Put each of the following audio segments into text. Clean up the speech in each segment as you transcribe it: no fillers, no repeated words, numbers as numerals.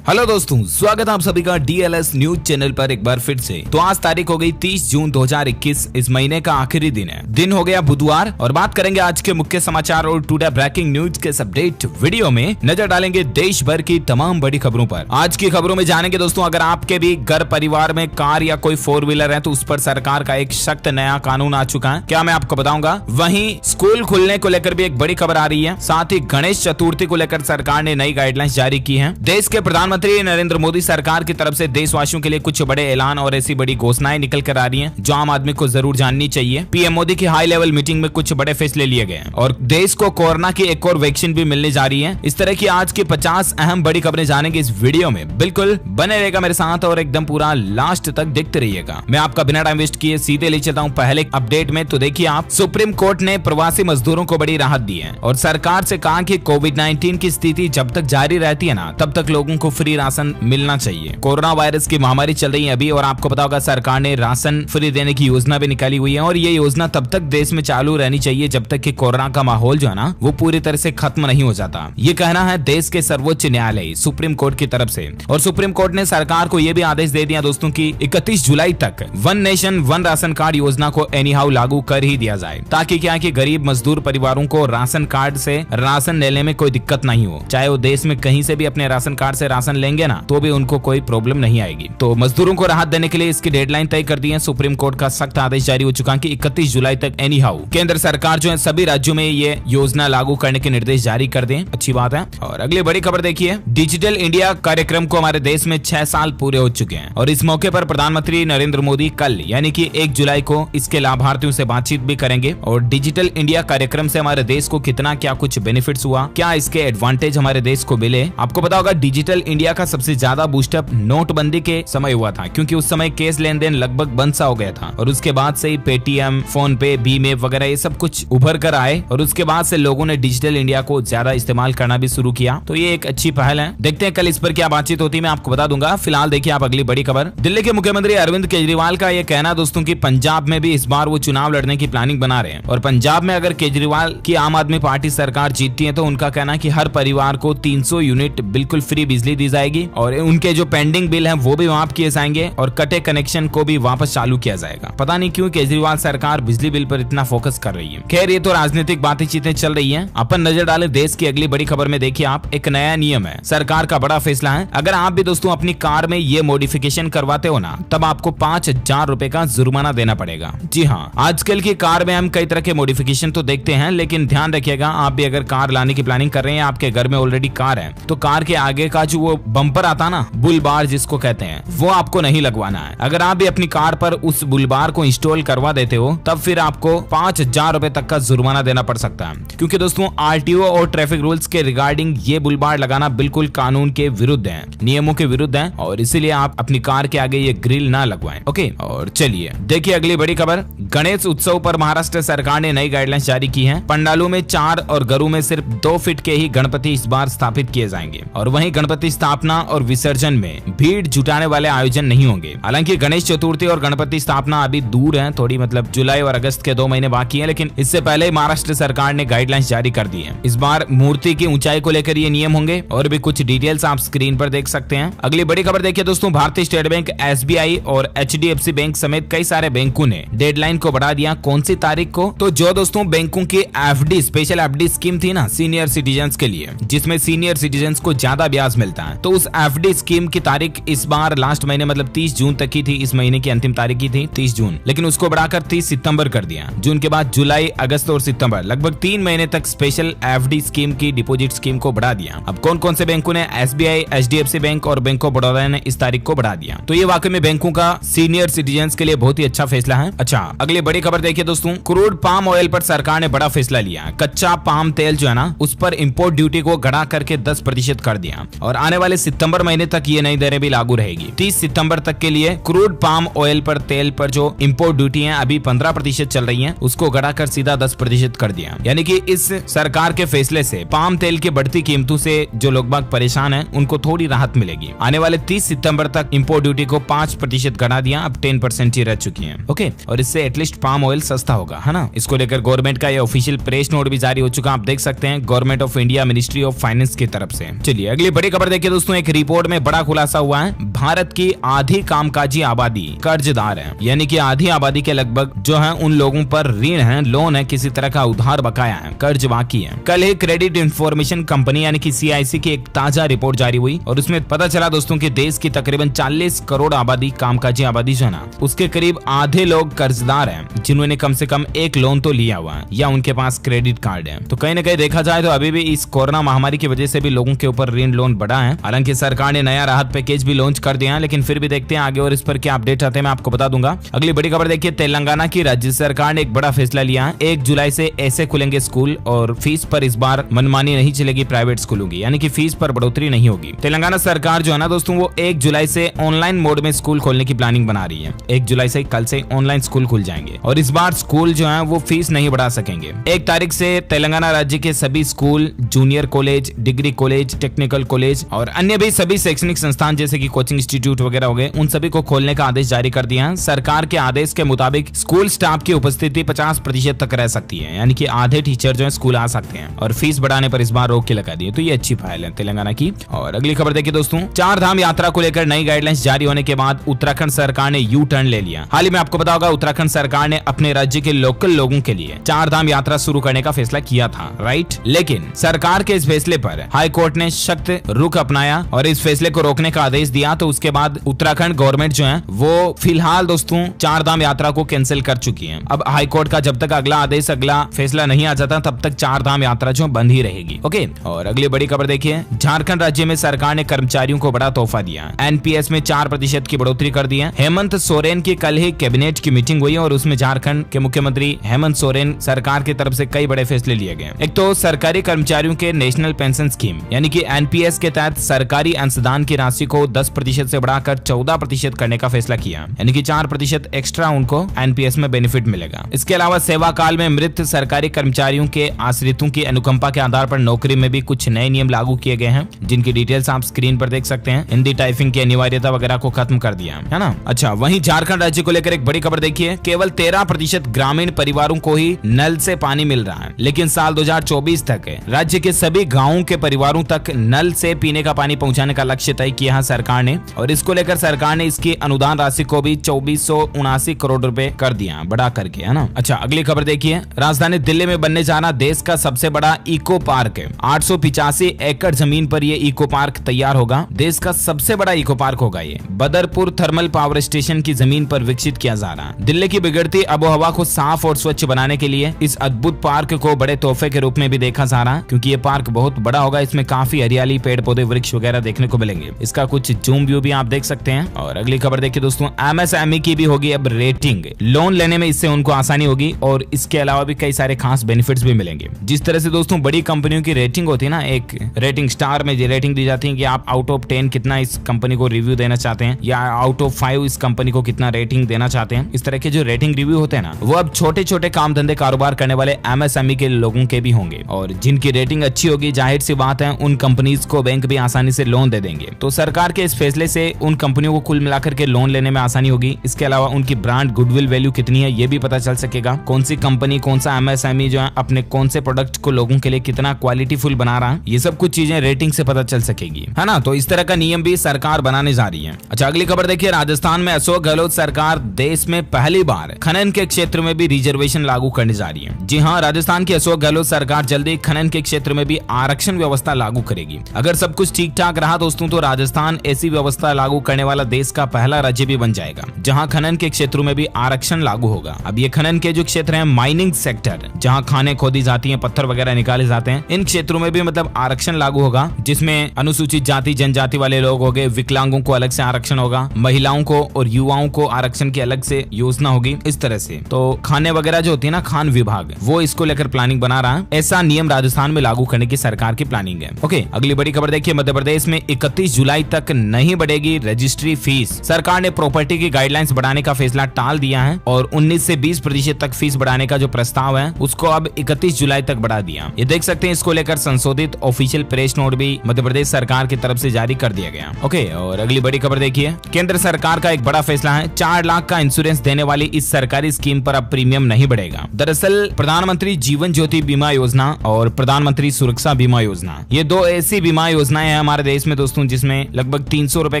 Hello दोस्तों, स्वागत है आप सभी का डीएलएस न्यूज चैनल पर एक बार फिर से। तो आज तारीख हो गई 30 जून 2021। इस महीने का आखिरी दिन है। दिन हो गया बुधवार और बात करेंगे आज के मुख्य समाचार और टुडे ब्रेकिंग न्यूज के अपडेट वीडियो में नजर डालेंगे देश भर की तमाम बड़ी खबरों पर। आज की खबरों में जानेंगे दोस्तों, अगर आपके भी घर परिवार में कार या कोई 4 व्हीलर है तो उस पर सरकार का एक सख्त नया कानून आ चुका है, क्या मैं आपको बताऊंगा। वहीं स्कूल खुलने को लेकर भी एक बड़ी खबर आ रही है। साथ ही गणेश चतुर्थी को लेकर सरकार ने नई गाइडलाइंस जारी की है। देश के प्रधानमंत्री नरेंद्र मोदी सरकार की तरफ से देशवासियों के लिए कुछ बड़े ऐलान और ऐसी बड़ी घोषणाएं निकल कर आ रही हैं जो आम आदमी को जरूर जाननी चाहिए। पीएम मोदी की हाई लेवल मीटिंग में कुछ बड़े फैसले लिए गए हैं और देश को कोरोना की एक और वैक्सीन भी मिलने जा रही है। इस तरह की आज की 50 अहम बड़ी खबरें जानेंगे इस वीडियो में। बिल्कुल बने रहेगा मेरे साथ और एकदम पूरा लास्ट तक देखते रहिएगा। मैं आपका बिना टाइम वेस्ट किए सीधे ले चलता हूँ पहले अपडेट में। तो देखिए आप, सुप्रीम कोर्ट ने प्रवासी मजदूरों को बड़ी राहत दी है और सरकार से कहा कि कोविड-19 की स्थिति जब तक जारी रहती है ना, तब तक लोगों को फ्री राशन मिलना चाहिए। कोरोना वायरस की महामारी चल रही है अभी और आपको पता होगा सरकार ने राशन फ्री देने की योजना भी निकाली हुई है और ये योजना तब तक देश में चालू रहनी चाहिए जब तक कि कोरोना का माहौल जो है ना वो पूरी तरह से खत्म नहीं हो जाता। ये कहना है देश के सर्वोच्च न्यायालय सुप्रीम कोर्ट की तरफ से। और सुप्रीम कोर्ट ने सरकार को यह भी आदेश दे दिया दोस्तों की 31 जुलाई तक one nation one ration card योजना को एनी हाउ लागू कर ही दिया जाए, ताकि क्या कि गरीब मजदूर परिवारों को राशन कार्ड से राशन लेने में कोई दिक्कत नहीं हो। चाहे वो देश में कहीं से भी अपने राशन कार्ड से राशन लेंगे ना तो भी उनको कोई प्रॉब्लम नहीं आएगी। तो मजदूरों को राहत देने के लिए इसकी डेडलाइन तय कर दी है। सुप्रीम कोर्ट का सख्त आदेश जारी हो चुका है कि 31 जुलाई तक एनी हाउ केंद्र सरकार जो है सभी राज्यों में ये योजना लागू करने के निर्देश जारी कर दें। अच्छी बात है। और अगली बड़ी खबर देखिए, डिजिटल इंडिया कार्यक्रम को हमारे देश में 6 साल पूरे हो चुके हैं और इस मौके पर प्रधानमंत्री नरेंद्र मोदी कल यानी कि 1 जुलाई को इसके लाभार्थियों से बातचीत भी करेंगे और डिजिटल इंडिया कार्यक्रम से हमारे देश को कितना क्या कुछ बेनिफिट्स हुआ, क्या इसके एडवांटेज हमारे देश को मिले। आपको पता होगा डिजिटल इंडिया का सबसे ज्यादा बूस्टअप नोटबंदी के समय हुआ था, क्योंकि उस समय कैश लेन देन लगभग बंद सा हो गया था और उसके बाद से ही पेटीएम, फोन पे, भीम ऐप वगैरह ये सब कुछ उभर कर आए और उसके बाद से लोगों ने डिजिटल इंडिया को ज्यादा इस्तेमाल करना भी शुरू किया। तो ये एक अच्छी पहल है। देखते हैं कल इस पर क्या बातचीत होती है, मैं आपको बता दूंगा। फिलहाल देखिए आप अगली बड़ी खबर, दिल्ली के मुख्यमंत्री अरविंद केजरीवाल का यह कहना दोस्तों की पंजाब में भी इस बार वो चुनाव लड़ने की प्लानिंग बना रहे हैं और पंजाब में अगर केजरीवाल की आम आदमी पार्टी सरकार जीतती है तो उनका कहना है कि हर परिवार को 300 यूनिट बिल्कुल फ्री बिजली दी जाएगी और उनके जो पेंडिंग बिल हैं वो भी माफ किए जाएंगे और कटे कनेक्शन को भी वापस चालू किया जाएगा। पता नहीं क्यों केजरीवाल सरकार बिजली बिल पर इतना फोकस कर रही है। खैर ये तो राजनीतिक बातें चीजें चल रही हैं। अपन नजर डाले देश की अगली बड़ी खबर में। देखिए आप, एक नया नियम है, सरकार का बड़ा फैसला है। अगर आप भी दोस्तों अपनी कार में ये मॉडिफिकेशन करवाते हो ना, तब आपको 5,000 रुपए का जुर्माना देना पड़ेगा। जी हाँ, आजकल की कार में हम कई तरह के मॉडिफिकेशन तो देखते हैं, लेकिन ध्यान रखिएगा आप भी अगर कार लाने की प्लानिंग कर रहे हैं, आपके घर में ऑलरेडी कार है, तो कार के आगे का जो वो बम्पर आता ना, बुल बार जिसको कहते हैं, वो आपको नहीं लगवाना है। अगर आप भी अपनी कार पर उस बुल बार को इंस्टॉल करवा देते हो तब फिर आपको 5,000 रुपए तक का जुर्माना देना पड़ सकता है, क्योंकि दोस्तों आरटीओ और ट्रैफिक रूल्स के रिगार्डिंग ये बुल बार लगाना बिल्कुल कानून के विरुद्ध है, नियमों के विरुद्ध है और इसीलिए आप अपनी कार के आगे ये ग्रिल ना लगवाएं। ओके, और चलिए देखिए अगली बड़ी खबर, गणेश उत्सव पर महाराष्ट्र सरकार ने नई गाइडलाइंस जारी की है। पंडालों में 4 और घरों में सिर्फ 2 फीट के ही गणपति इस बार स्थापित किए जाएंगे और वहीं गणपति स्थापना और विसर्जन में भीड़ जुटाने वाले आयोजन नहीं होंगे। हालांकि गणेश चतुर्थी और गणपति स्थापना अभी दूर है थोड़ी, मतलब जुलाई और अगस्त के 2 महीने बाकी हैं, लेकिन इससे पहले महाराष्ट्र सरकार ने गाइडलाइंस जारी कर दी है। इस बार मूर्ति की ऊंचाई को लेकर ये नियम होंगे और भी कुछ डिटेल्स आप स्क्रीन पर देख सकते हैं। अगली बड़ी खबर देखिए दोस्तों, भारतीय स्टेट बैंक, एसबीआई और एचडीएफसी बैंक समेत कई सारे बैंकों ने डेडलाइन को बढ़ा दिया। कौन सी तारीख को? तो जो दोस्तों बैंकों की एफडी, स्पेशल एफडी स्कीम थी ना सीनियर सिटीजन के लिए, जिसमें सीनियर सिटीजन को ज्यादा ब्याज मिलता है, तो उस एफडी स्कीम की तारीख इस बार लास्ट महीने मतलब 30 जून तक की थी। इस महीने की अंतिम तारीख की थी 30 जून, लेकिन उसको बढ़ाकर 30 सितंबर कर दिया। जून के बाद जुलाई, अगस्त और सितंबर, लगभग 3 महीने तक स्पेशल एफडी स्कीम की डिपॉजिट स्कीम को बढ़ा दिया। अब कौन कौन से बैंकों ने? एसबीआई, एचडीएफसी बैंक और बैंक ऑफ बड़ौदा ने इस तारीख को बढ़ा दिया। तो ये वाकई में बैंकों का सीनियर सिटीजन के लिए बहुत ही अच्छा फैसला है। अच्छा, अगली बड़ी खबर देखिए दोस्तों, क्रूड पाम ऑयल पर सरकार ने बड़ा फैसला लिया। कच्चा पाम तेल जो है ना, उस पर इंपोर्ट ड्यूटी को घटा करके 10% कर दिया और आने वाले सितंबर महीने तक ये नई दरें भी लागू रहेगी। 30 सितंबर तक के लिए क्रूड पाम ऑयल पर तेल पर जो इंपोर्ट ड्यूटी है अभी 15% चल रही है, उसको घटाकर सीधा 10% कर दिया। यानी कि इस सरकार के फैसले से पाम तेल की बढ़ती कीमतों से जो लोग बाग परेशान हैं उनको थोड़ी राहत मिलेगी। आने वाले 30 सितंबर तक इंपोर्ट ड्यूटी को 5% घटा दिया, अब 10% ही रह चुकी है। ओके, और इससे एटलीस्ट पाम ऑयल सस्ता होगा, है ना। इसको लेकर गवर्नमेंट का ये ऑफिशियल प्रेस नोट भी जारी हो चुका, आप देख सकते हैं, government of India, ministry of finance की तरफ से। चलिए अगली बड़ी खबर देखिए देखिए दोस्तों, एक रिपोर्ट में बड़ा खुलासा हुआ है, भारत की आधी कामकाजी आबादी कर्जदार है, यानी कि आधी आबादी के लगभग जो है उन लोगों पर ऋण है, लोन है, किसी तरह का उधार बकाया है, कर्ज बाकी है। कल ही क्रेडिट इंफॉर्मेशन कंपनी यानी कि CIC की एक ताजा रिपोर्ट जारी हुई और उसमें पता चला दोस्तों कि देश की तकरीबन 40 करोड़ आबादी, कामकाजी आबादी जो है ना, उसके करीब आधे लोग कर्जदार हैं, जिन्होंने कम से कम एक लोन तो लिया हुआ है या उनके पास क्रेडिट कार्ड है। तो कहीं ना कहीं देखा जाए तो अभी भी इस कोरोना महामारी की वजह से भी लोगों के ऊपर ऋण लोन बढ़ा है। हालांकि सरकार ने नया राहत पैकेज भी लॉन्च कर दिया है, लेकिन फिर भी देखते हैं आगे और इस पर क्या अपडेट आते हैं, मैं आपको बता दूंगा। अगली बड़ी खबर देखिए, तेलंगाना की राज्य सरकार ने एक बड़ा फैसला लिया है। 1 जुलाई से ऐसे खुलेंगे स्कूल और फीस पर इस बार मनमानी नहीं चलेगी प्राइवेट स्कूलों की, यानी कि फीस पर बढ़ोतरी नहीं होगी। तेलंगाना सरकार जो है ना दोस्तों, वो 1 जुलाई से ऑनलाइन मोड में स्कूल खोलने की प्लानिंग बना रही है। 1 जुलाई से कल से ऑनलाइन स्कूल खुल जाएंगे और इस बार स्कूल जो है वो फीस नहीं बढ़ा सकेंगे। 1 तारीख से तेलंगाना राज्य के सभी school, junior college, degree college, technical college और अन्य भी सभी शैक्षणिक संस्थान जैसे कि कोचिंग इंस्टीट्यूट वगैरह हो गए, उन सभी को खोलने का आदेश जारी कर दिया है। सरकार के आदेश के मुताबिक स्कूल स्टाफ की उपस्थिति 50% तक रह सकती है, यानी कि आधे टीचर जो है स्कूल आ सकते हैं और फीस बढ़ाने पर इस बार रोक के लगा दी है। तो ये अच्छी पहल है तेलंगाना की। और अगली खबर देखिए दोस्तों, 4 धाम यात्रा को लेकर नई गाइडलाइंस जारी होने के बाद उत्तराखंड सरकार ने यू टर्न ले लिया। हाल ही में आपको पता होगा, उत्तराखंड सरकार ने अपने राज्य के लोकल लोगों के लिए 4 धाम यात्रा शुरू करने का फैसला किया था, राइट। लेकिन सरकार के इस फैसले पर हाई कोर्ट ने सख्त रुख अपनाया और इस फैसले को रोकने का आदेश दिया। तो उसके बाद उत्तराखंड गवर्नमेंट जो है वो फिलहाल दोस्तों 4 धाम यात्रा को कैंसिल कर चुकी है। अब हाई कोर्ट का जब तक अगला आदेश, अगला फैसला नहीं आ जाता, तब तक 4 धाम यात्रा जो बंद ही रहेगी। ओके। और अगली बड़ी खबर देखिए, झारखंड राज्य में सरकार ने कर्मचारियों को बड़ा तोहफा दिया। NPS में 4% की बढ़ोतरी कर दी है। हेमंत सोरेन की कल ही कैबिनेट की मीटिंग हुई और उसमें झारखंड के मुख्यमंत्री हेमंत सोरेन सरकार की तरफ से कई बड़े फैसले लिए गए। एक तो सरकारी कर्मचारियों के नेशनल पेंशन स्कीम यानी कि NPS के तहत सरकारी अंशदान की राशि को 10% से बढ़ाकर 14% करने का फैसला किया, यानी कि 4% एक्स्ट्रा उनको NPS में बेनिफिट मिलेगा। इसके अलावा सेवा काल में मृत सरकारी कर्मचारियों के आश्रितों की अनुकंपा के आधार पर नौकरी में भी कुछ नए नियम लागू किए गए हैं, जिनकी डिटेल्स आप स्क्रीन पर देख सकते हैं। हिंदी टाइपिंग की अनिवार्यता वगैरह को खत्म कर दिया है ना। अच्छा, वहीं झारखंड राज्य को लेकर एक बड़ी खबर देखिए, केवल 13% ग्रामीण परिवारों को ही नल से पानी मिल रहा है, लेकिन साल 2024 तक राज्य के सभी गाँवों के परिवारों तक नल से पीने का पानी पहुंचाने का लक्ष्य तय किया है सरकार ने। और इसको लेकर सरकार ने इसकी अनुदान राशि को भी 2479 करोड़ रुपए कर दिया, बढ़ा करके, है ना। अच्छा, अगली खबर देखिए, राजधानी दिल्ली में बनने जा रहा देश का सबसे बड़ा इको पार्क है। 885 एकड़ जमीन पर यह इको पार्क तैयार होगा। देश का सबसे बड़ा इको पार्क होगा ये। बदरपुर थर्मल पावर स्टेशन की जमीन पर विकसित किया जा रहा है। दिल्ली की बिगड़ती आबोहवा को साफ और स्वच्छ बनाने के लिए इस अद्भुत पार्क को बड़े तोहफे के रूप में भी देखा जा रहा है, क्योंकि ये पार्क बहुत बड़ा होगा। इसमें काफी हरियाली, पेड़ पौधे, वृक्ष वगैरह देखने को मिलेंगे। इसका कुछ जूम व्यू भी आप देख सकते हैं। और अगली खबर देखिए दोस्तों, MSME की भी होगी अब रेटिंग। लोन लेने में इससे उनको आसानी होगी और इसके अलावा भी कई सारे खास बेनिफिट्स भी मिलेंगे। जिस तरह से दोस्तों बड़ी कंपनियों की रेटिंग होती है ना, एक रेटिंग स्टार में रेटिंग दी जाती है कि आप आउट ऑफ 10 कितना इस कंपनी को रिव्यू देना चाहते हैं, या आउट ऑफ 5 इस कंपनी को कितना रेटिंग देना चाहते हैं। इस तरह के जो रेटिंग रिव्यू होते हैं ना, वो अब छोटे छोटे काम धंधे कारोबार करने वाले MSME के लोगों के भी होंगे। और जिनकी रेटिंग अच्छी होगी, जाहिर सी बात है, उन कंपनीज को बैंक भी आसानी से लोन दे देंगे। तो सरकार के इस फैसले से उन कंपनियों को कुल मिलाकर के लोन लेने में आसानी होगी। इसके अलावा उनकी ब्रांड गुडविल वैल्यू कितनी है, ये भी पता चल सकेगा। कौन सी कंपनी, कौन सा MSME जो है अपने कौन से प्रोडक्ट को लोगों के लिए कितना क्वालिटीफुल बना रहा है, ये सब कुछ चीजें रेटिंग से पता चल सकेगी, है ना। तो इस तरह का नियम भी सरकार बनाने जा रही है। अच्छा, अगली खबर देखिए, राजस्थान में अशोक गहलोत सरकार देश में पहली बार खनन के क्षेत्र में भी रिजर्वेशन लागू करने जा रही है। जी हाँ, राजस्थान की अशोक गहलोत सरकार जल्दी खनन के क्षेत्र में भी आरक्षण व्यवस्था लागू करेगी। अगर सब कुछ ठीक ठाक रहा दोस्तों, तो राजस्थान ऐसी व्यवस्था लागू करने वाला देश का पहला राज्य भी बन जाएगा, जहां खनन के क्षेत्रों में भी आरक्षण लागू होगा। अब ये खनन के जो क्षेत्र हैं, माइनिंग सेक्टर, जहां खानें खोदी जाती हैं, पत्थर वगैरह निकाले जाते हैं, इन क्षेत्रों में भी मतलब आरक्षण लागू होगा, जिसमें अनुसूचित जाति जनजाति वाले लोग हो गए, विकलांगों को अलग से आरक्षण होगा, महिलाओं को और युवाओं को आरक्षण की अलग से योजना होगी। इस तरह से तो खाने वगैरह जो होती है ना, खान विभाग, वो इसको लेकर प्लानिंग बना रहा है। ऐसा नियम राजस्थान में लागू करने की सरकार की प्लानिंग है। ओके, अगली बड़ी खबर देखिए, मध्य प्रदेश में 31 जुलाई तक नहीं बढ़ेगी रजिस्ट्री फीस। सरकार ने प्रॉपर्टी की गाइडलाइंस बढ़ाने का फैसला टाल दिया है और 19 से 20% तक फीस बढ़ाने का जो प्रस्ताव है, उसको अब 31 जुलाई तक बढ़ा दिया। ये देख सकते हैं, इसको लेकर संशोधित ऑफिशियल प्रेस नोट भी मध्य प्रदेश सरकार की तरफ से जारी कर दिया गया। ओके, और अगली बड़ी खबर देखिए, केंद्र सरकार का एक बड़ा फैसला है। 4 लाख का इंश्योरेंस देने वाली इस सरकारी स्कीम पर अब प्रीमियम नहीं बढ़ेगा। दरअसल प्रधानमंत्री जीवन ज्योति बीमा योजना और प्रधानमंत्री सुरक्षा बीमा योजना, ये 2 ऐसी बीमा योजनाएं हैं हमारे देश में दोस्तों, जिसमें लगभग 300 रुपए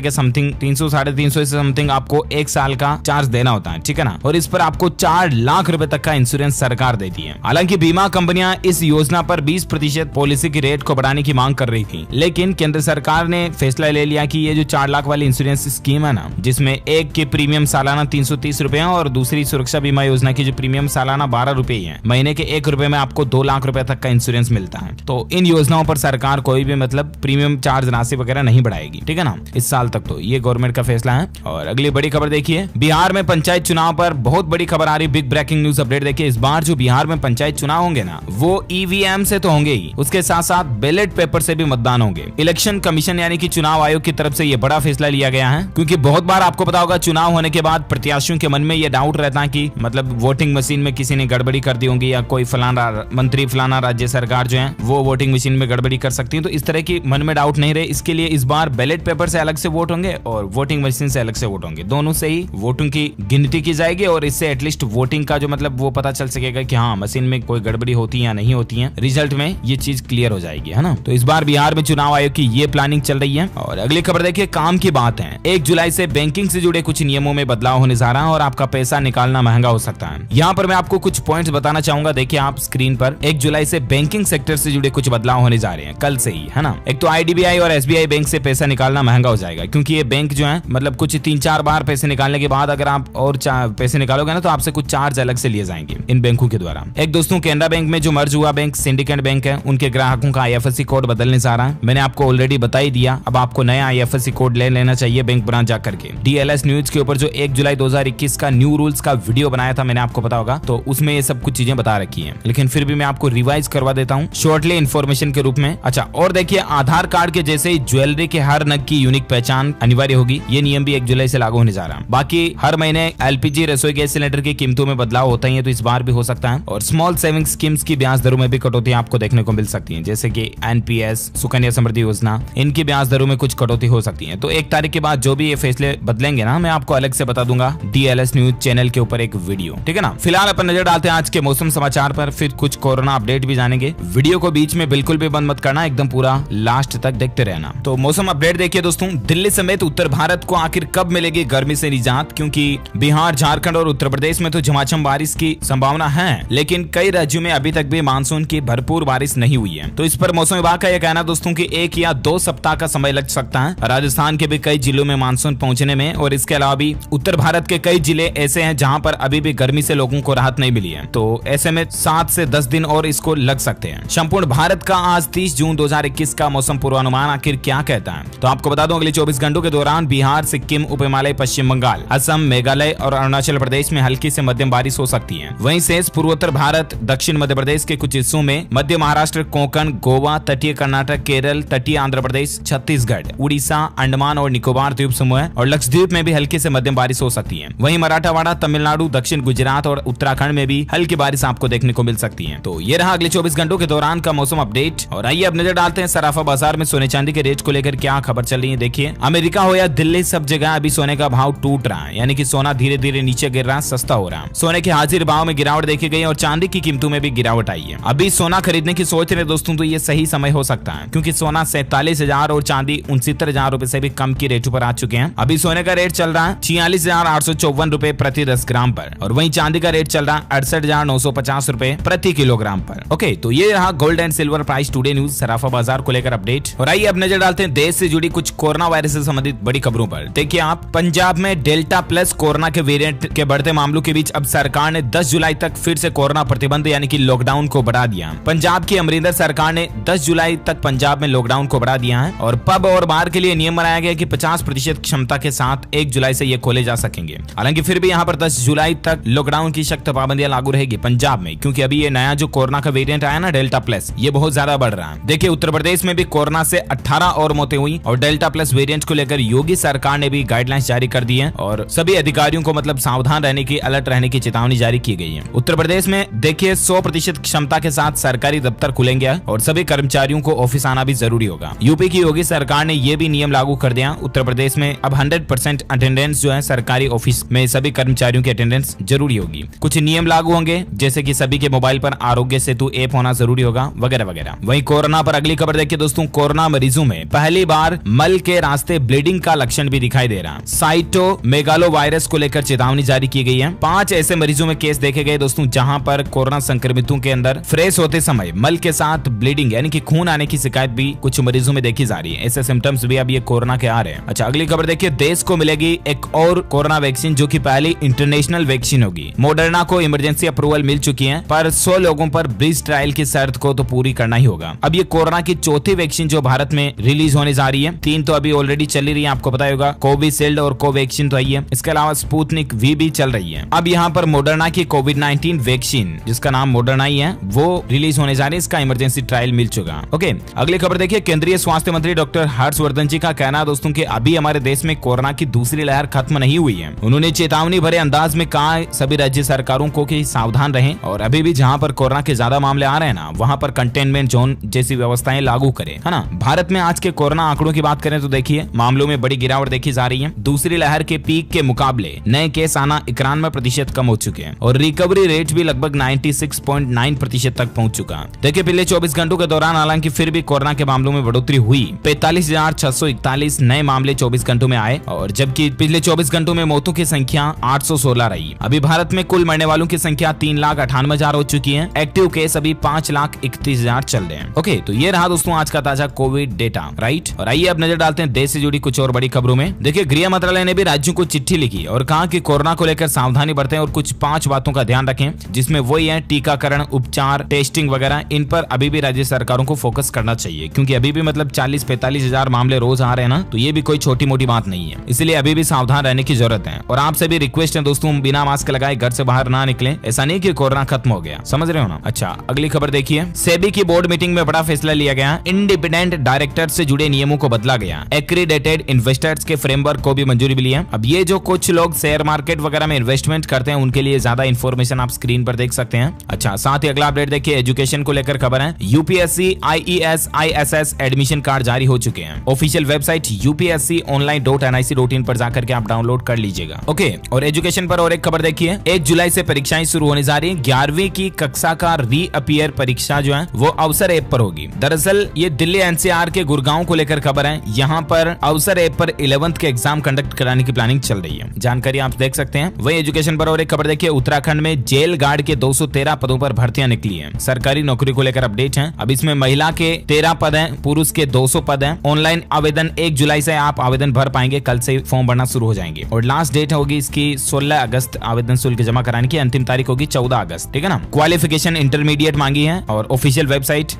के समथिंग, 300 साढ़े 300 से समथिंग आपको 1 साल का चार्ज देना होता है, ठीक है ना। और इस पर आपको 4 लाख रुपए तक का इंश्योरेंस सरकार देती है। हालांकि बीमा कंपनियां इस योजना पर 20% पॉलिसी की रेट को बढ़ाने की मांग कर रही थी, लेकिन केंद्र सरकार ने फैसला ले लिया कि ये जो 4 लाख वाली इंश्योरेंस स्कीम है ना, जिसमें एक की प्रीमियम सालाना 330 रुपए है और दूसरी सुरक्षा बीमा योजना की जो प्रीमियम सालाना 12 रुपए है, महीने के 1 रुपए में आपको 2 लाख रुपए तक का इंश्योरेंस मिलता है। तो इन योजनाओं पर सरकार कोई भी मतलब प्रीमियम चार्ज राशि वगैरह नहीं बढ़ाएगी, ठीक है ना, इस साल तक। तो ये गवर्नमेंट का फैसला है। और अगली बड़ी खबर देखिए, बिहार में पंचायत चुनाव पर बहुत बड़ी खबर आ रही, बिग ब्रेकिंग न्यूज अपडेट देखिए। इस बार जो बिहार में पंचायत चुनाव होंगे ना, वो ईवीएम से तो होंगे ही, उसके साथ साथ बैलेट पेपर से भी मतदान होंगे। इलेक्शन कमीशन यानी कि चुनाव आयोग की तरफ से ये बड़ा फैसला लिया गया है, क्योंकि बहुत बार आपको पता होगा चुनाव होने के बाद प्रत्याशियों के मन में ये डाउट रहता है कि मतलब वोटिंग मशीन में किसी ने गड़बड़ी कर दी होगी, या कोई फलाना मंत्री फलाना राज्य सरकार जो है वो वोटिंग मशीन में गड़बड़ी कर सकती है। तो इस तरह की मन में डाउट नहीं रहे, इसके लिए इस बार बैलेट पेपर से अलग से वोट होंगे और वोटिंग मशीन से अलग से वोट होंगे, दोनों से ही वोटिंग की गिनती की जाएगी। और इससे एटलीस्ट वोटिंग का जो मतलब वो पता चल सकेगा कि हाँ मशीन में कोई गड़बड़ी होती है या नहीं होती है, रिजल्ट में ये चीज क्लियर हो जाएगी, है ना। तो इस बार बिहार में चुनाव आयोग की ये प्लानिंग चल रही है। और अगली खबर देखिए, काम की बात है। 1 जुलाई से बैंकिंग से जुड़े कुछ नियमों में बदलाव होने जा रहा है और आपका पैसा निकालना महंगा हो सकता है। यहाँ पर मैं आपको कुछ पॉइंट्स बताना चाहूंगा, देखिए आप स्क्रीन पर। 1 जुलाई से बैंकिंग सेक्टर से जुड़े कुछ बदलाव होने जा रहे हैं, कल से ही, है ना। एक तो आईडीबीआई और एसबीआई बैंक से पैसा निकालना महंगा हो जाएगा, क्योंकि ये बैंक जो है मतलब कुछ 3-4 बार पैसे निकालने के बाद अगर आप और पैसे निकालोगे ना, तो आपसे कुछ चार्ज अलग से लिए जाएंगे इन बैंकों के द्वारा। एक दोस्तों, केनरा बैंक में जो मर्ज हुआ बैंक सिंडिकेट बैंक है, उनके ग्राहकों का आईएफएससी कोड बदलने जा रहा है। मैंने आपको ऑलरेडी बता ही दिया, अब आपको नया आईएफएससी कोड ले लेना चाहिए बैंक ब्रांच जाकर के। डीएलएस न्यूज के ऊपर जो 1 जुलाई 2021 का न्यू रूल्स का वीडियो बनाया था मैंने, आपको पता होगा, तो उसमें ये सब कुछ चीजें बता रखी है, लेकिन फिर भी मैं आपको रिवाइज करवा देता हूँ शॉर्टली इन्फॉर्मेशन के रूप में। अच्छा, और देखिए, आधार कार्ड के जैसे ही ज्वेलरी के हर नग की यूनिक पहचान अनिवार्य होगी, ये नियम भी 1 जुलाई से लागू होने जा रहा है। बाकी हर महीने एलपीजी रसोई गैस सिलेंडर की कीमतों में बदलाव होता ही है, तो इस बार भी हो सकता है। और स्मॉल सेविंग स्कीम्स की ब्याज दरों में भी कटौती आपको देखने को मिल सकती है, जैसे कि एनपीएस, सुकन्या समृद्धि योजना, इनकी ब्याज दरों में कुछ कटौती हो सकती है। तो 1 तारीख के बाद जो भी ये फैसले बदलेंगे ना, मैं आपको अलग से बता दूंगा डीएलएस न्यूज चैनल के ऊपर एक वीडियो, ठीक है ना। फिलहाल अपन नजर डालते हैं आज के मौसम समाचार पर, फिर कुछ कोरोना अपडेट भी जानेंगे। वीडियो को बीच में बिल्कुल भी बंद मत करना, एकदम पूरा लास्ट तक देखते रहना। तो मौसम अपडेट देखिए दोस्तों, दिल्ली समेत उत्तर भारत को आखिर कब मिलेगी गर्मी से निजात, क्योंकि बिहार, झारखंड और उत्तर प्रदेश में तो झमाझम बारिश की संभावना है, लेकिन कई राज्यों में अभी तक भी मानसून की भरपूर बारिश नहीं हुई है। तो इस पर मौसम विभाग का यह कहना दोस्तों कि 1 या 2 सप्ताह का समय लग सकता है राजस्थान के भी कई जिलों में मानसून पहुंचने में। और इसके अलावा भी उत्तर भारत के कई जिले ऐसे हैं जहां पर अभी भी गर्मी से लोगों को राहत नहीं मिली है, तो ऐसे में 7 से 10 दिन और इसको लग सकते हैं। संपूर्ण भारत का आज 30 जून 2021 का मौसम पूर्वानुमान आखिर क्या कहता है, तो आपको बता दूं, अगले 24 घंटों के दौरान बिहार, सिक्किम, उप हिमालय, पश्चिम बंगाल, असम, मेघालय और अरुणाचल प्रदेश में हल्की से मध्यम बारिश हो सकती है। वहीं शेष पूर्वोत्तर भारत, दक्षिण मध्य प्रदेश के कुछ हिस्सों में, मध्य महाराष्ट्र, कोंकण, गोवा, तटीय कर्नाटक, केरल, तटीय आंध्र प्रदेश, छत्तीसगढ़, उड़ीसा, अंडमान और निकोबार द्वीप समूह और लक्षद्वीप में भी हल्की से मध्यम बारिश हो सकती है। वहीं मराठवाड़ा, तमिलनाडु, दक्षिण गुजरात और उत्तराखंड में भी हल्की बारिश आपको देखने को मिल सकती है। तो ये रहा अगले 24 घंटों के दौरान का मौसम अपडेट। और आइए अब नजर डालते हैं सराफा बाजार में सोने चांदी के रेट को लेकर क्या खबर चल रही है। देखिए, अमेरिका हो या दिल्ली, सब जगह अभी सोने का भाव टूट रहा है, यानी कि सोना धीरे धीरे नीचे गिर रहा है, सस्ता हो रहा है। सोने के हाजिर भाव में गिरावट देखी गई और चांदी की कीमतों में भी गिरावट आई है। अभी सोना खरीदने की सोच रहे दोस्तों तो ये सही समय हो सकता है, क्योंकि सोना 47,000 और चांदी 69,000 रुपए से भी कम की रेटों पर आ चुके हैं। अभी सोने का रेट चल रहा है 46,854 रुपए प्रति 10 ग्राम पर, और वहीं चांदी का रेट चल रहा है 68,950 रुपए प्रति किलोग्राम पर। ओके, तो ये रहा gold and silver price today news सराफा बाजार को लेकर अपडेट। और आइए अब नजर डालते हैं देश से जुड़ी कुछ कोरोना वायरस से संबंधित बड़ी खबरों पर। देखिए आप, पंजाब में डेल्टा प्लस कोरोना के वेरिएंट के बढ़ते मामलों के बीच अब सरकार ने 10 जुलाई तक फिर से कोरोना प्रतिबंध यानी कि लॉकडाउन को बढ़ा दिया। पंजाब की अमरिंदर सरकार ने 10 जुलाई तक पंजाब में लॉकडाउन को बढ़ा दिया है और पब और बार के लिए नियम बनाया गया कि 50% क्षमता के साथ 1 जुलाई से ये खोले जा सकेंगे। हालांकि फिर भी यहाँ पर 10 जुलाई तक लॉकडाउन की सख्त पाबंदियां लागू रहेगी पंजाब में, क्योंकि अभी ये नया जो कोरोना का वेरिएंट आया ना डेल्टा प्लस, ये बहुत ज्यादा बढ़ रहा है। देखिए उत्तर प्रदेश में भी कोरोना से 18 और मौतें हुई और डेल्टा प्लस वेरिएंट को लेकर योगी सरकार ने भी गाइडलाइंस जारी कर दी है और सभी अधिकारियों को मतलब सावधान रहने की, अलर्ट रहने की चेतावनी जारी की गई है। उत्तर प्रदेश में देखिए 100% क्षमता के साथ सरकारी दफ्तर खुलेंगे और सभी कर्मचारियों को ऑफिस आना भी जरूरी होगा। यूपी की योगी सरकार ने ये भी नियम लागू कर दिया। उत्तर प्रदेश में अब 100% अटेंडेंस जो है सरकारी ऑफिस में सभी कर्मचारियों की अटेंडेंस जरूरी होगी। कुछ नियम लागू होंगे जैसे कि सभी के मोबाइल पर आरोग्य सेतु ऐप होना जरूरी होगा वगैरह वगैरह। वहीं कोरोना पर अगली खबर देखिए दोस्तों, कोरोना मरीजों में पहली बार मल के रास्ते ब्लीडिंग का लक्षण भी दिखाई दे रहा है। साइटोमेगालोवायरस को लेकर चेतावनी जारी की गई है। 5 ऐसे मरीजों में केस देखे गए दोस्तों जहां पर कोरोना संक्रमितों के अंदर फ्रेश होते समय मल के साथ ब्लीडिंग यानी कि खून आने की शिकायत भी कुछ मरीजों में देखी जा रही है। ऐसे सिम्टम्स भी अब ये कोरोना के आ रहे हैं। अच्छा, अगली खबर देखिए, देश को मिलेगी एक और कोरोना वैक्सीन जो कि पहली इंटरनेशनल वैक्सीन होगी। मॉडर्ना को इमरजेंसी अप्रूवल मिल चुकी है, पर 100 लोगों पर ब्रिज ट्रायल की शर्त को तो पूरी करना ही होगा। अब ये कोरोना की चौथी वैक्सीन जो भारत में रिलीज होने जा रही है। 3 तो अभी ऑलरेडी चली रही है, आपको पता होगा। कोविशील्ड और कोवैक्सीन तो आई है, इसके अलावा स्पुतनिक वी भी चल रही है। अब यहाँ पर मॉडर्ना की कोविड-19 वैक्सीन जिसका नाम मॉडर्ना ही है वो रिलीज होने जा रही है। इसका इमरजेंसी ट्रायल मिल चुका। ओके, अगली खबर देखिए, केंद्रीय स्वास्थ्य मंत्री डॉक्टर हर्षवर्धन जी का कहना दोस्तों कि अभी हमारे देश में कोरोना की दूसरी लहर खत्म नहीं हुई है। उन्होंने चेतावनी भरे अंदाज में कहा सभी राज्य सरकारों को कि सावधान रहें और अभी भी जहां पर कोरोना के ज्यादा मामले आ रहे हैं ना वहां पर कंटेनमेंट जोन जैसी व्यवस्थाएं लागू करें, है ना। भारत में आज के कोरोना आंकड़ों की बात करें तो देखिए मामलों में बड़ी गिरावट देखी जा रही है। दूसरी लहर के पीक के मुकाबले नए केस आना 91% कम हो चुके हैं और रिकवरी रेट भी लगभग 96.9% तक पहुंच चुका है। देखिए पिछले 24 घंटों के दौरान हालांकि फिर भी कोरोना के मामलों में बढ़ोतरी हुई। 45,641 नए मामले 24 घंटों में आए और जबकि पिछले 24 घंटों में मौतों की संख्या 816 रही। अभी भारत में कुल मरने वालों की संख्या 3,98,000 हो चुकी है। एक्टिव केस अभी 5,31,000 चल रहे हैं। ओके, तो ये रहा दोस्तों आज का ताजा कोविड डेटा, राइट। और आइए अब नजर डालते हैं देश से जुड़ी कुछ और बड़ी खबरों में। देखिए, गृह मंत्रालय ने भी राज्यों को चिट्ठी लिखी और कहा कि कोरोना को लेकर सावधानी बरतें और कुछ 5 बातों का ध्यान रखें, जिसमें वही है टीकाकरण, उपचार, टेस्टिंग वगैरह। इन पर अभी भी राज्य सरकारों को फोकस करना चाहिए क्योंकि अभी भी मतलब 40-45,000 मामले रोज आ रहे हैं ना, तो ये भी कोई छोटी मोटी बात नहीं है। इसलिए अभी भी सावधान रहने की जरूरत है और आपसे भी रिक्वेस्ट है दोस्तों, बिना मास्क लगाए घर से बाहर ना निकलें। ऐसा नहीं कि कोरोना खत्म हो गया, समझ रहे हो ना। अच्छा, अगली खबर देखिए, सेबी की बोर्ड मीटिंग में बड़ा फैसला लिया गया। इंडिपेंडेंट डायरेक्टर से जुड़े नियमों को बदला गया। एक्रीडेटेड इन्वेस्टर्स के फ्रेमवर्क को भी मंजूरी मिली है। अब ये जो कुछ लोग शेयर मार्केट वगैरह में इन्वेस्टमेंट करते हैं उनके लिए ज्यादा इन्फॉर्मेशन आप स्क्रीन पर देख सकते हैं। अच्छा, साथ ही अगला अपडेट देखिए, एजुकेशन को लेकर खबर है। UPSC IES ISS admission card जारी हो चुके हैं। ऑफिशियल वेबसाइट upsconline.nic.in पर जाकर के आप डाउनलोड कर लीजिएगा। ओके, और एजुकेशन पर और एक खबर देखिए, 1 जुलाई से परीक्षाएं शुरू होने जा रही है। 11वीं की कक्षा का रीअपियर परीक्षा जो है वो अवसर ऐप पर होगी। दरअसल ये दिल्ली NCR के गुड़गांव को लेकर खबर है। यहाँ पर अवसर ऐप पर 11th के एग्जाम कंडक्ट कराने की प्लानिंग चल रही है, जानकारी आप देख सकते हैं। वही एजुकेशन पर और एक खबर देखिए, उत्तराखंड में जेल गार्ड के 213 पदों पर भर्तियां निकली है। सरकारी नौकरी को लेकर अपडेट है। अब इसमें महिला के 13 पद हैं, पुरुष के 200 पद हैं। ऑनलाइन आवेदन 1 जुलाई से आप आवेदन भर पाएंगे। कल से फॉर्म भरना शुरू हो जाएंगे और लास्ट डेट होगी इसकी 16 अगस्त। आवेदन शुल्क जमा कराने की अंतिम तारीख होगी 14 अगस्त, ठीक है ना। क्वालिफिकेशन इंटरमीडिएट मांगी है और ऑफिशियल वेबसाइट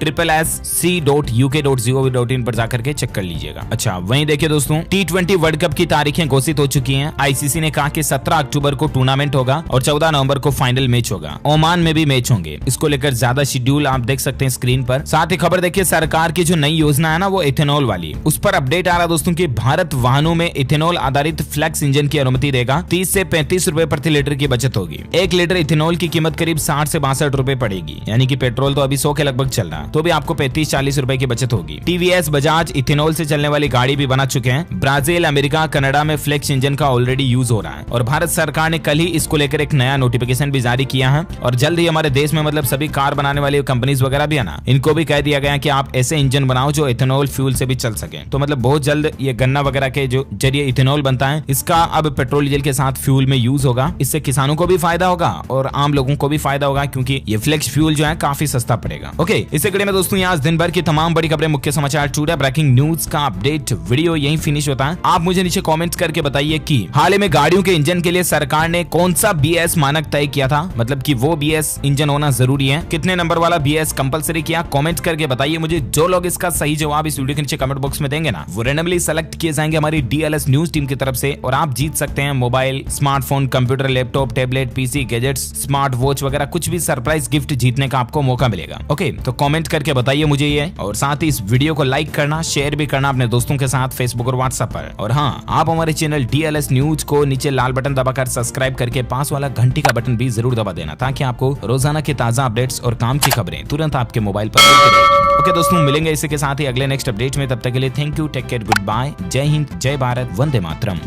SSC.uk.gov.in पर जाकर के चेक कर लीजिएगा। अच्छा, वहीं देखिए दोस्तों, T20 वर्ल्ड कप की तारीखें घोषित हो चुकी हैं। आईसीसी ने कहा कि 17 अक्टूबर को टूर्नामेंट होगा और 14 नवंबर को फाइनल मैच होगा। ओमान में भी मैच होंगे। इसको लेकर ज्यादा शेड्यूल आप देख सकते हैं स्क्रीन पर। साथ ही खबर देखिए, सरकार की जो नई योजना है ना वो इथेनॉल वाली, उस पर अपडेट आ रहा दोस्तों कि भारत वाहनों में इथेनॉल आधारित फ्लेक्स इंजन की अनुमति देगा। 30 से 35 रुपए प्रति लीटर की बचत होगी। 1 लीटर इथेनॉल की कीमत करीब 60 से 62 रुपए पड़ेगी, यानी कि पेट्रोल तो अभी 100 के लगभग चल रहा है, तो भी आपको 35-40 रुपए की बचत होगी। टीवीएस बजाज इथेनॉल से चलने वाली गाड़ी भी बना चुके हैं। ब्राजील, अमेरिका, कनाडा में फ्लेक्स इंजन का ऑलरेडी यूज हो रहा है और भारत सरकार ने कल ही इसको लेकर एक नया नोटिफिकेशन भी जारी किया है और जल्द ही हमारे देश में मतलब सभी कार बनाने वाली कंपनीज वगैरह भी है ना, इनको भी कह दिया गया कि आप ऐसे इंजन बनाओ जो इथेनॉल फ्यूल से भी चल सके। तो मतलब बहुत जल्द ये गन्ना वगैरह के जो जरिए इथेनॉल बनता है इसका अब पेट्रोल डीजल के साथ फ्यूल में यूज होगा। इससे किसानों को भी फायदा होगा और आम लोगों को भी फायदा होगा क्योंकि ये फ्लेक्स फ्यूल जो है काफी सस्ता पड़ेगा। ओके, इससे कड़ी में दोस्तों यहाँ दिन भर की तमाम बड़ी खबरें, मुख्य समाचार, टुडे ब्रेकिंग न्यूज का अपडेट वीडियो यही फिनिश होता है। आप मुझे नीचे कमेंट्स करके बताइए कि हाल ही में गाड़ियों के इंजन के लिए सरकार ने कौन सा BS मानक तय किया था, मतलब कि वो BS इंजन होना जरूरी है। कितने नंबर वाला BS कंपलसरी किया, कमेंट करके बताइए मुझे। जो लोग इसका सही जवाब इस वीडियो के नीचे कमेंट बॉक्स में देंगे ना, वो रैंडमली सेलेक्ट किए जाएंगे हमारी DLS न्यूज टीम की तरफ से और आप जीत सकते हैं mobile, smartphone, computer, laptop, tablet, PC, gadgets, smart watch वगैरह कुछ भी सरप्राइज गिफ्ट जीतने का आपको मौका मिलेगा। ओके, तो कमेंट करके बताइए मुझे ये और साथ ही इस वीडियो को लाइक करना, शेयर भी करना अपने दोस्तों के साथ फेसबुक और व्हाट्सएप पर। और हाँ, आप हमारे चैनल DLS न्यूज को नीचे लाल बटन दबाकर सब्सक्राइब करके पास वाला घंटी का बटन भी जरूर दबा देना ताकि आपको रोजाना के ताजा अपडेट्स और काम की खबरें तुरंत आपके मोबाइल पर मिलती रहेगी। ओके दोस्तों, मिलेंगे इसी के साथ ही अगले नेक्स्ट अपडेट में। तब तक के लिए thank you, take care, good bye, जय हिंद, जय भारत, वंदे मातरम।